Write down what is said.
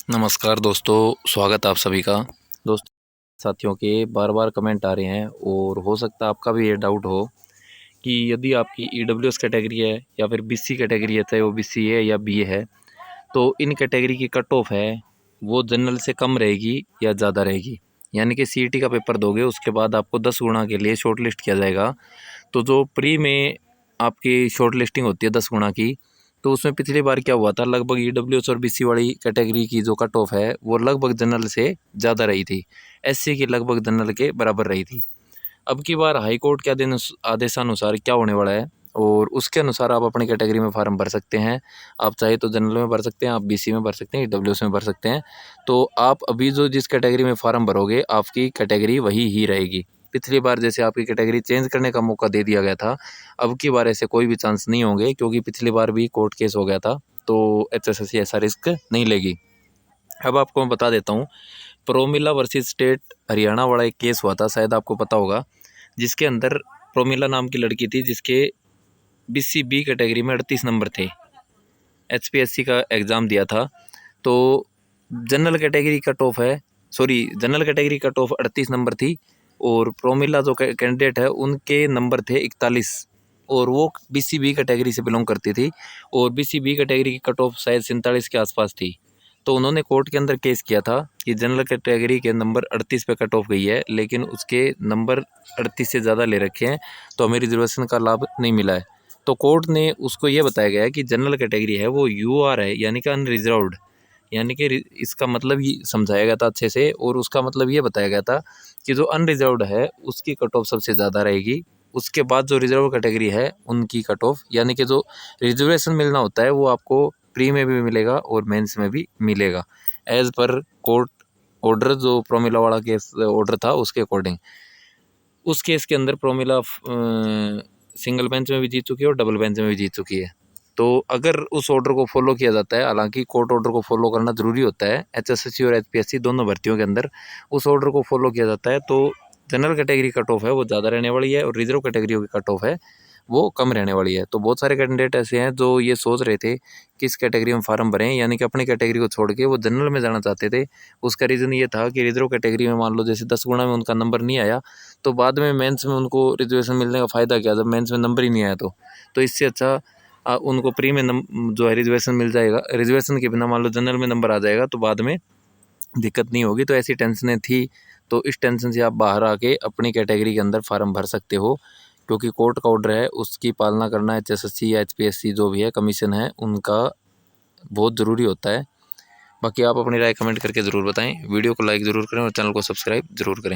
नमस्कार दोस्तों, स्वागत आप सभी का। दोस्तों, साथियों के बार बार कमेंट आ रहे हैं और हो सकता है आपका भी ये डाउट हो कि यदि आपकी ईडब्ल्यूएस कैटेगरी है या फिर बीसी कैटेगरी है, चाहे वो बीसी है या बीए है, तो इन कैटेगरी की कट ऑफ है वो जनरल से कम रहेगी या ज़्यादा रहेगी। यानी कि सीईटी का पेपर दोगे, उसके बाद आपको 10 गुना के लिए शॉर्ट लिस्ट किया जाएगा। तो जो प्री में आपकी शॉर्ट लिस्टिंग होती है 10 गुना की, तो उसमें पिछली बार क्या हुआ था, लगभग ईडब्ल्यूएस और बीसी वाली कैटेगरी की जो कट ऑफ है वो लगभग जनरल से ज़्यादा रही थी, एससी की लगभग जनरल के बराबर रही थी। अब की बार हाई कोर्ट के आदेशानुसार क्या होने वाला है और उसके अनुसार आप अपनी कैटेगरी में फार्म भर सकते हैं। आप चाहे तो जनरल में भर सकते हैं, आप बीसी में भर सकते हैं, ईडब्ल्यूएस में भर सकते हैं। तो आप अभी जो जिस कैटेगरी में फार्म भरोगे आपकी कैटेगरी वही ही रहेगी। पिछली बार जैसे आपकी कैटेगरी चेंज करने का मौका दे दिया गया था, अब की बार ऐसे कोई भी चांस नहीं होंगे, क्योंकि पिछली बार भी कोर्ट केस हो गया था, तो एचएसएससी ऐसा रिस्क नहीं लेगी। अब आपको मैं बता देता हूँ, प्रोमिला वर्सेस स्टेट हरियाणा वाला एक केस हुआ था, शायद आपको पता होगा, जिसके अंदर प्रोमिला नाम की लड़की थी जिसके बीसी बी कैटेगरी में 38 नंबर थे। एचपीएससी का एग्ज़ाम दिया था, तो जनरल कैटेगरी कट ऑफ है, general category cut off 38 number थी और प्रोमिला जो कैंडिडेट है उनके नंबर थे 41, और वो बीसीबी कैटेगरी से बिलोंग करती थी और बीसीबी कैटेगरी की कट ऑफ शायद 47 के आसपास थी। तो उन्होंने कोर्ट के अंदर केस किया था कि जनरल कैटेगरी के नंबर 38 पे कट ऑफ गई है, लेकिन उसके नंबर 38 से ज़्यादा ले रखे हैं, तो हमें रिजर्वेशन का लाभ नहीं मिला है। तो कोर्ट ने उसको ये बताया गया है कि जनरल कैटेगरी है वो यूआर है, यानी कि अनरिजर्व्ड, यानी कि इसका मतलब ये समझाया गया था अच्छे से, और उसका मतलब ये बताया गया था कि जो अनरिजर्व्ड है उसकी कट ऑफ सबसे ज़्यादा रहेगी। उसके बाद जो रिजर्व कैटेगरी है उनकी कट ऑफ, यानी कि जो रिजर्वेशन मिलना होता है वो आपको प्री में भी मिलेगा और मेंस में भी मिलेगा, एज पर कोर्ट ऑर्डर, जो प्रोमिला वाला केस ऑर्डर था उसके अकॉर्डिंग। उस केस के अंदर प्रोमिला सिंगल बेंच में भी जीत चुकी है और डबल बेंच में भी जीत चुकी है। तो अगर उस ऑर्डर को फॉलो किया जाता है, हालांकि कोर्ट ऑर्डर को फॉलो करना ज़रूरी होता है, एचएसएससी और एचपीएससी दोनों भर्तियों के अंदर उस ऑर्डर को फॉलो किया जाता है, तो जनरल कैटेगरी कट ऑफ है वो ज़्यादा रहने वाली है और रिजर्व कैटेगरी की कट ऑफ है वो कम रहने वाली है। तो बहुत सारे कैंडिडेट ऐसे हैं जो ये सोच रहे थे किस कैटेगरी में फार्म भरें, यानी कि अपनी कैटेगरी को छोड़ के वो जनरल में जाना चाहते थे। उसका रीज़न ये था कि रिजर्व कैटेगरी में मान लो जैसे 10 गुना में उनका नंबर नहीं आया, तो बाद में मेंस में उनको रिजर्वेशन मिलने का फ़ायदा क्या, जब मेंस में नंबर ही नहीं आया तो इससे अच्छा उनको प्री में जो है रिजर्वेशन मिल जाएगा। रिजर्वेशन के बिना मान लो जनरल में नंबर आ जाएगा तो बाद में दिक्कत नहीं होगी। तो ऐसी टेंशनें थी, तो इस टेंशन से आप बाहर आके अपनी कैटेगरी के अंदर फार्म भर सकते हो, क्योंकि कोर्ट का ऑर्डर है उसकी पालना करना एचएसएससी या एचपीएससी जो भी है कमीशन है उनका बहुत ज़रूरी होता है। बाकी आप अपनी राय कमेंट करके ज़रूर बताएं, वीडियो को लाइक ज़रूर करें और चैनल को सब्सक्राइब ज़रूर करें।